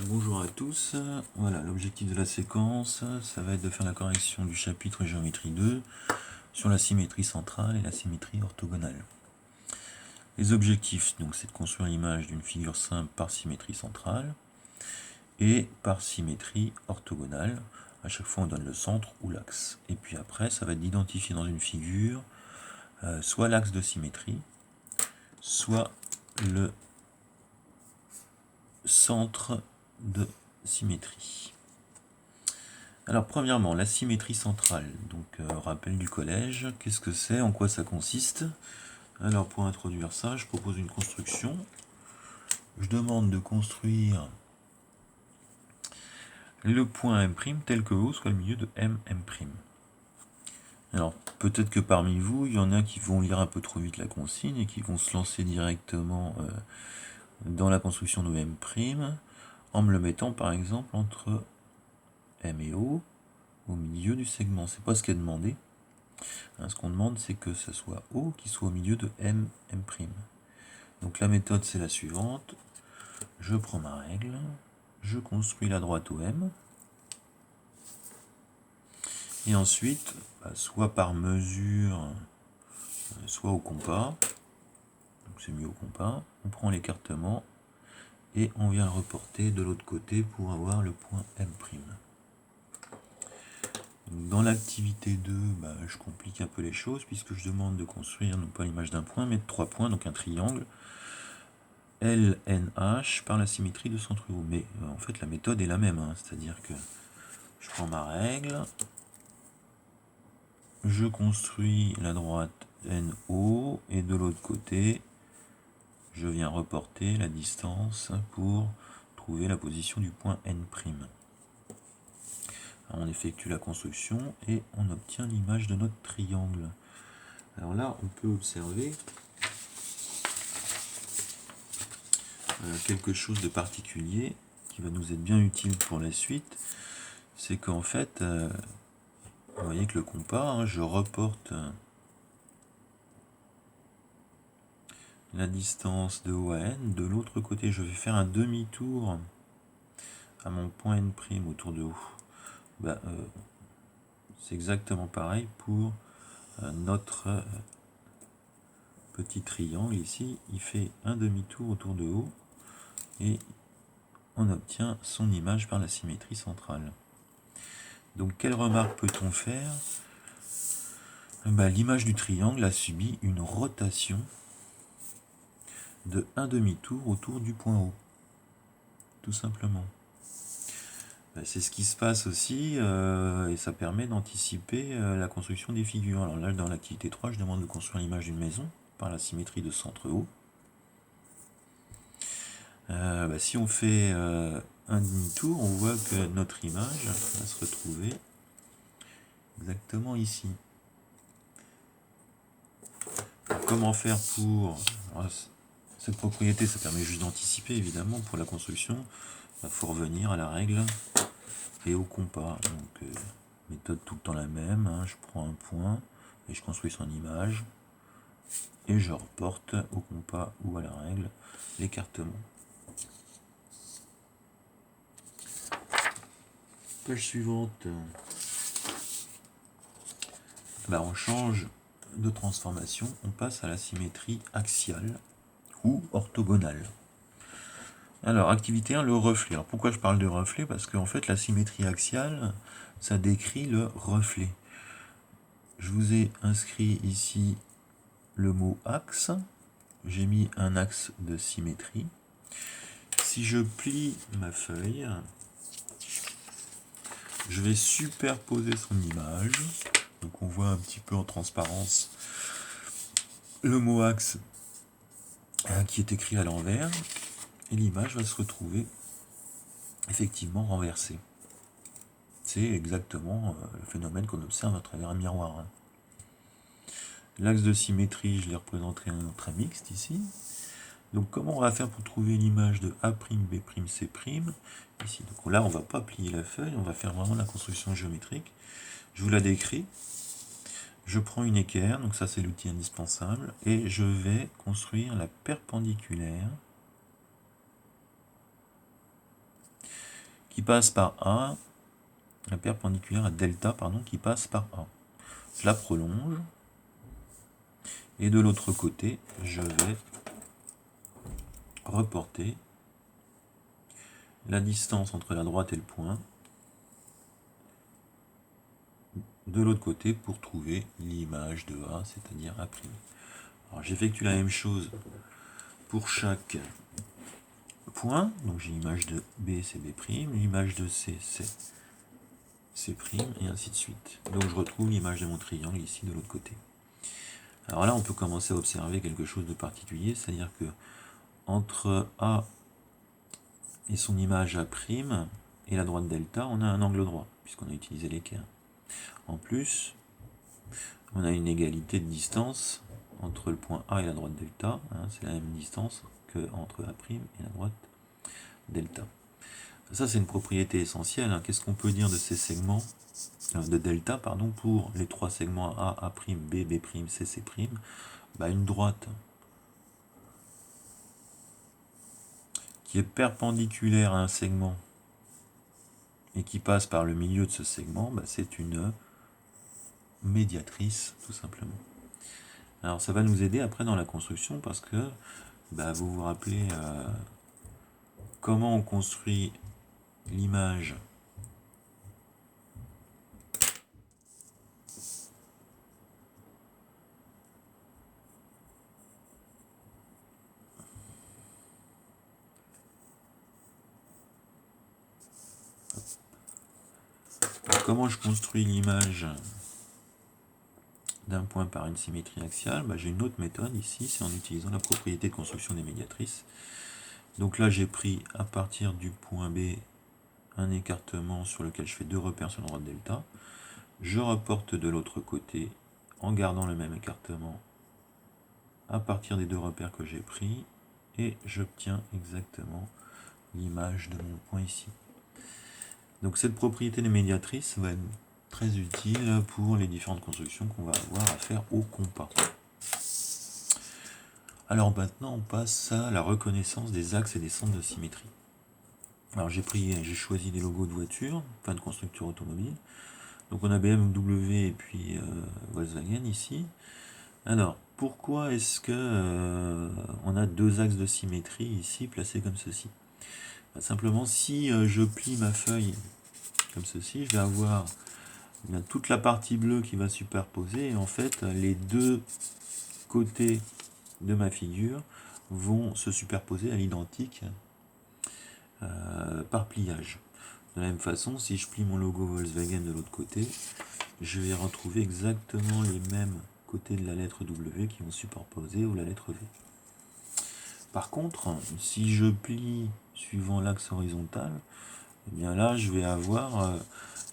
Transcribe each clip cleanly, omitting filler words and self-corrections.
Bonjour à tous, voilà l'objectif de la séquence, ça va être de faire la correction du chapitre géométrie 2 sur la symétrie centrale et la symétrie orthogonale. Les objectifs, donc, c'est de construire l'image d'une figure simple par symétrie centrale et par symétrie orthogonale. À chaque fois on donne le centre ou l'axe. Et puis après ça va être d'identifier dans une figure soit l'axe de symétrie, soit le centre de symétrie. Alors premièrement, la symétrie centrale, donc rappel du collège, qu'est-ce que c'est, en quoi ça consiste? Alors pour introduire ça, je propose une construction. Je demande de construire le point M' tel que O soit le milieu de M'. Alors peut-être que parmi vous, il y en a qui vont lire un peu trop vite la consigne et qui vont se lancer directement dans la construction de M' en me le mettant par exemple entre M et O au milieu du segment. C'est pas ce qui est demandé. Ce qu'on demande, c'est que ce soit O qui soit au milieu de M'. Donc la méthode, c'est la suivante. Je prends ma règle, je construis la droite OM, et ensuite, soit par mesure, soit au compas, donc c'est mieux au compas, on prend l'écartement, et on vient reporter de l'autre côté pour avoir le point M'. Dans l'activité 2, je complique un peu les choses, puisque je demande de construire non pas l'image d'un point, mais de 3 points, donc un triangle, LNH par la symétrie de centre O. Mais en fait la méthode est la même, c'est-à-dire que je prends ma règle, je construis la droite NO et de l'autre côté je viens reporter la distance pour trouver la position du point N'. Alors on effectue la construction et on obtient l'image de notre triangle. Alors là on peut observer quelque chose de particulier qui va nous être bien utile pour la suite, c'est qu'en fait, vous voyez que le compas, je reporte la distance de O à N, de l'autre côté je vais faire un demi-tour à mon point N' autour de O. C'est exactement pareil pour notre petit triangle ici, il fait un demi-tour autour de O et on obtient son image par la symétrie centrale. Donc quelle remarque peut-on faire? L'image du triangle a subi une rotation de un demi-tour autour du point O, tout simplement. C'est ce qui se passe aussi et ça permet d'anticiper la construction des figures. Alors là, dans l'activité 3, je demande de construire l'image d'une maison par la symétrie de centre O. Si on fait un demi-tour, on voit que notre image va se retrouver exactement ici. Alors, comment faire pour... cette propriété, ça permet juste d'anticiper, évidemment, pour la construction. Il faut revenir à la règle et au compas. Donc, méthode tout le temps la même. Je prends un point et je construis son image. Et je reporte au compas ou à la règle l'écartement. Page suivante. On change de transformation, on passe à la symétrie axiale ou orthogonale. Alors, activité 1, le reflet. Alors, pourquoi je parle de reflet? Parce qu'en fait, la symétrie axiale, ça décrit le reflet. Je vous ai inscrit ici le mot axe. J'ai mis un axe de symétrie. Si je plie ma feuille, je vais superposer son image. Donc, on voit un petit peu en transparence le mot axe qui est écrit à l'envers. Et l'image va se retrouver effectivement renversée. C'est exactement le phénomène qu'on observe à travers un miroir. L'axe de symétrie, je l'ai représenté en trait mixte ici. Donc comment on va faire pour trouver l'image de A', B', C'? Ici. Donc là, on ne va pas plier la feuille, on va faire vraiment la construction géométrique. Je vous la décris. Je prends une équerre, donc ça c'est l'outil indispensable, et je vais construire la perpendiculaire qui passe par A, la perpendiculaire à delta, pardon, qui passe par A. Je la prolonge, et de l'autre côté, je vais reporter la distance entre la droite et le point de l'autre côté pour trouver l'image de A, c'est-à-dire A'. Alors j'effectue la même chose pour chaque point, donc j'ai l'image de B, c'est B', l'image de C, c'est C', et ainsi de suite. Donc je retrouve l'image de mon triangle ici de l'autre côté. Alors là, on peut commencer à observer quelque chose de particulier, c'est-à-dire que entre A et son image A' et la droite delta, on a un angle droit, puisqu'on a utilisé l'équerre. En plus, on a une égalité de distance entre le point A et la droite delta, hein, c'est la même distance que entre A' et la droite delta. Ça, c'est une propriété essentielle. Hein. Qu'est-ce qu'on peut dire de ces segments de delta, pardon, pour les trois segments A, A', B, B', C, C'? Bah, une droite qui est perpendiculaire à un segment et qui passe par le milieu de ce segment, bah, c'est une médiatrice, tout simplement. Alors ça va nous aider après dans la construction parce que bah, vous vous rappelez comment on construit l'image comment je construis l'image d'un point par une symétrie axiale. Bah, j'ai une autre méthode ici, c'est en utilisant la propriété de construction des médiatrices. Donc là j'ai pris à partir du point B un écartement sur lequel je fais deux repères sur la droite delta. Je reporte de l'autre côté en gardant le même écartement à partir des deux repères que j'ai pris et j'obtiens exactement l'image de mon point ici. Donc cette propriété des médiatrices va être très utile pour les différentes constructions qu'on va avoir à faire au compas. Alors maintenant on passe à la reconnaissance des axes et des centres de symétrie. Alors j'ai choisi des logos de voitures, pas de constructeurs automobiles. Donc on a BMW et puis Volkswagen ici. Alors pourquoi est-ce que on a deux axes de symétrie ici placés comme ceci? Bah, simplement si je plie ma feuille comme ceci, je vais avoir toute la partie bleue qui va superposer et en fait les deux côtés de ma figure vont se superposer à l'identique par pliage. De la même façon, si je plie mon logo Volkswagen de l'autre côté, je vais retrouver exactement les mêmes côtés de la lettre W qui vont superposer ou la lettre V. Par contre, si je plie suivant l'axe horizontal, eh bien là je vais avoir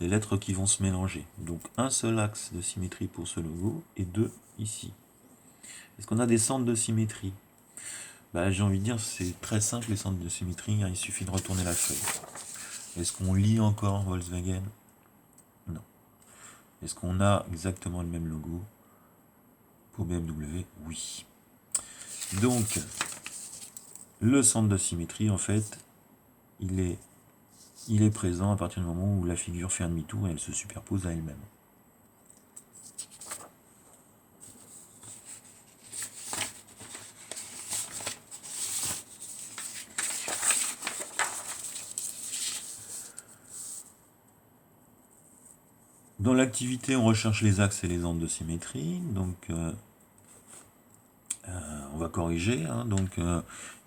les lettres qui vont se mélanger. Donc un seul axe de symétrie pour ce logo et deux ici. Est-ce qu'on a des centres de symétrie? Bah, j'ai envie de dire c'est très simple les centres de symétrie, hein, il suffit de retourner la feuille. Est-ce qu'on lit encore Volkswagen? Non. Est-ce qu'on a exactement le même logo pour BMW? Oui. Donc le centre de symétrie en fait il est présent à partir du moment où la figure fait un demi-tour et elle se superpose à elle-même. Dans l'activité, on recherche les axes et les angles de symétrie. Donc, on va corriger. Hein. Donc,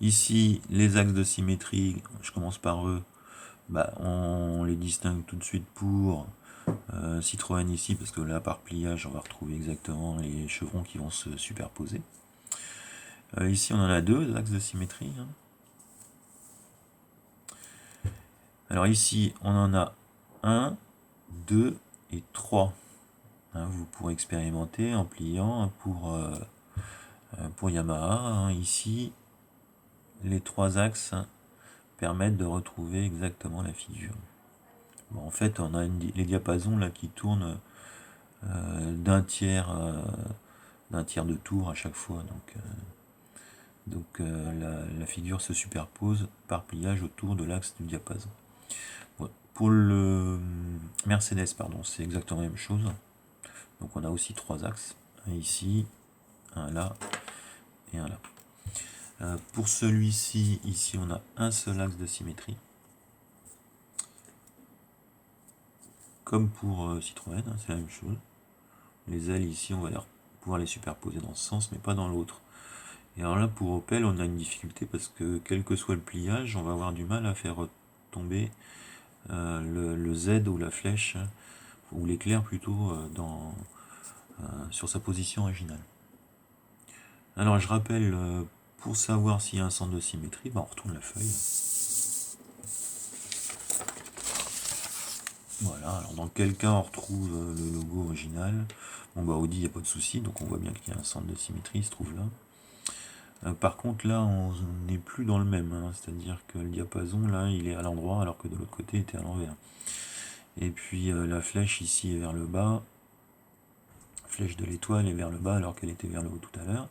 ici, les axes de symétrie, je commence par eux. Bah, on les distingue tout de suite pour Citroën ici, parce que là, par pliage, on va retrouver exactement les chevrons qui vont se superposer. Ici, on en a deux axes de symétrie. Hein. Alors ici, on en a 1, 2 et 3. Hein, vous pourrez expérimenter en pliant pour Yamaha. Hein, ici, les trois axes permettent de retrouver exactement la figure. Bon, en fait, on a les diapasons là qui tournent d'un tiers de tour à chaque fois. Donc la figure se superpose par pliage autour de l'axe du diapason. Bon, Pour le Mercedes, pardon, c'est exactement la même chose. Donc on a aussi 3 axes, un ici, un là et un là. Pour celui-ci, ici on a un seul axe de symétrie. Comme pour Citroën, hein, c'est la même chose. Les ailes ici, on va pouvoir les superposer dans ce sens, mais pas dans l'autre. Et alors là, pour Opel, on a une difficulté parce que quel que soit le pliage, on va avoir du mal à faire tomber le Z ou la flèche, ou l'éclair plutôt, sur sa position originale. Alors je rappelle, pour savoir s'il y a un centre de symétrie, on retourne la feuille. Voilà, alors dans quel cas on retrouve le logo original. Bon Audi, il n'y a pas de souci, donc on voit bien qu'il y a un centre de symétrie, il se trouve là. Par contre là, on n'est plus dans le même, hein, c'est-à-dire que le diapason là, il est à l'endroit alors que de l'autre côté, il était à l'envers. Et puis la flèche ici est vers le bas, flèche de l'étoile est vers le bas alors qu'elle était vers le haut tout à l'heure.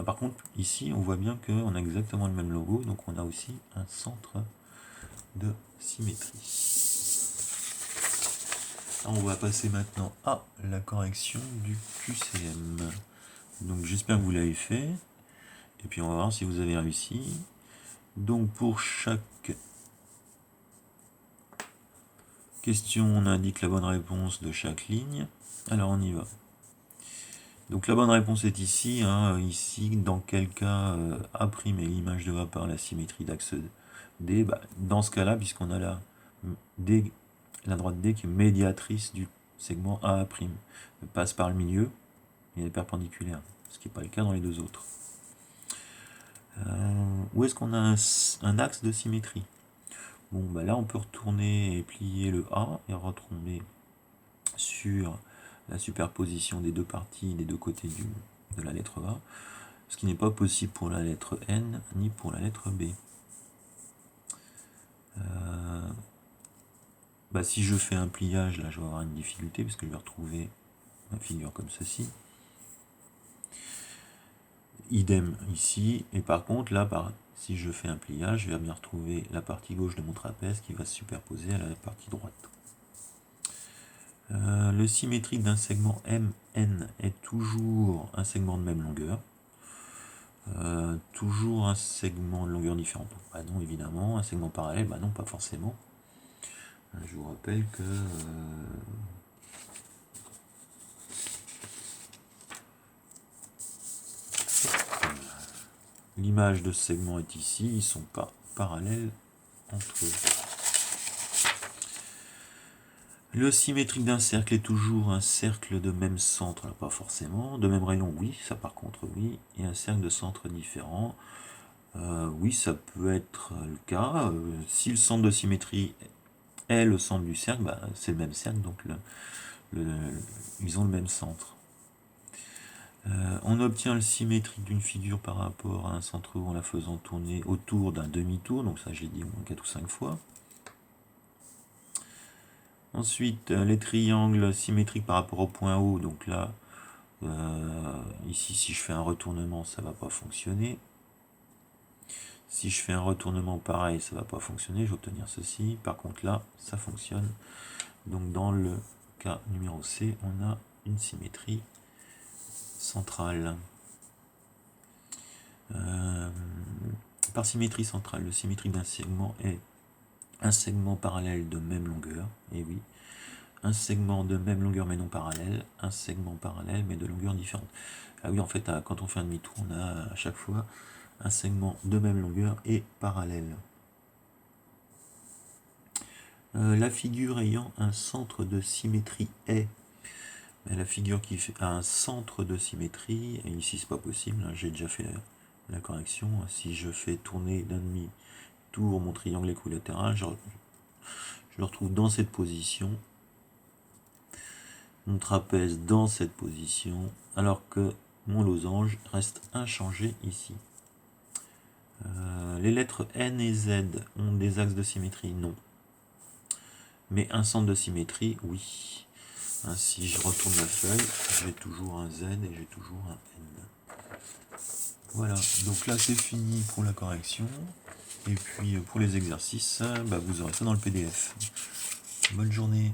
Par contre, ici, on voit bien qu'on a exactement le même logo, donc on a aussi un centre de symétrie. Alors, on va passer maintenant à la correction du QCM. Donc j'espère que vous l'avez fait, et puis on va voir si vous avez réussi. Donc pour chaque question, on indique la bonne réponse de chaque ligne. Alors on y va. Donc la bonne réponse est ici. Ici, dans quel cas A' est l'image de A par la symétrie d'axe D, dans ce cas-là, puisqu'on a la droite D qui est médiatrice du segment A', elle passe par le milieu et elle est perpendiculaire, ce qui n'est pas le cas dans les deux autres. Où est-ce qu'on a un axe de symétrie? Bon, là on peut retourner et plier le A et retomber sur la superposition des deux parties des deux côtés de la lettre A, ce qui n'est pas possible pour la lettre N ni pour la lettre B. Si je fais un pliage, là je vais avoir une difficulté parce que je vais retrouver ma figure comme ceci. Idem ici, et par contre là, si je fais un pliage, je vais bien retrouver la partie gauche de mon trapèze qui va se superposer à la partie droite. Le symétrique d'un segment MN est toujours un segment de même longueur. Toujours un segment de longueur différente. Non, évidemment. Un segment parallèle, non, pas forcément. Je vous rappelle que l'image de ce segment est ici, ils ne sont pas parallèles entre eux. Le symétrique d'un cercle est toujours un cercle de même centre, là, pas forcément. De même rayon, oui, ça par contre, oui. Et un cercle de centre différent, oui, ça peut être le cas. Si le centre de symétrie est le centre du cercle, c'est le même cercle, donc ils ont le même centre. On obtient le symétrique d'une figure par rapport à un centre en la faisant tourner autour d'un demi-tour, donc ça je l'ai dit au moins 4 ou 5 fois. Ensuite, les triangles symétriques par rapport au point haut, donc là, ici si je fais un retournement, ça ne va pas fonctionner. Si je fais un retournement pareil, ça ne va pas fonctionner, je vais obtenir ceci. Par contre là, ça fonctionne. Donc dans le cas numéro C, on a une symétrie centrale. Par symétrie centrale, le symétrique d'un segment est un segment parallèle de même longueur, et oui, un segment de même longueur mais non parallèle, un segment parallèle mais de longueur différente. Ah oui, en fait, quand on fait un demi-tour, on a à chaque fois un segment de même longueur et parallèle. La figure ayant un centre de symétrie est la figure qui a un centre de symétrie, et ici c'est pas possible, j'ai déjà fait la correction. Si je fais tourner d'un demi-tour mon triangle équilatéral, je le retrouve dans cette position, mon trapèze dans cette position, alors que mon losange reste inchangé ici. Les lettres N et Z ont des axes de symétrie? Non. Mais un centre de symétrie, oui. Si je retourne la feuille, j'ai toujours un Z et j'ai toujours un N. Voilà, donc là c'est fini pour la correction. Et puis pour les exercices, vous aurez ça dans le PDF. Bonne journée.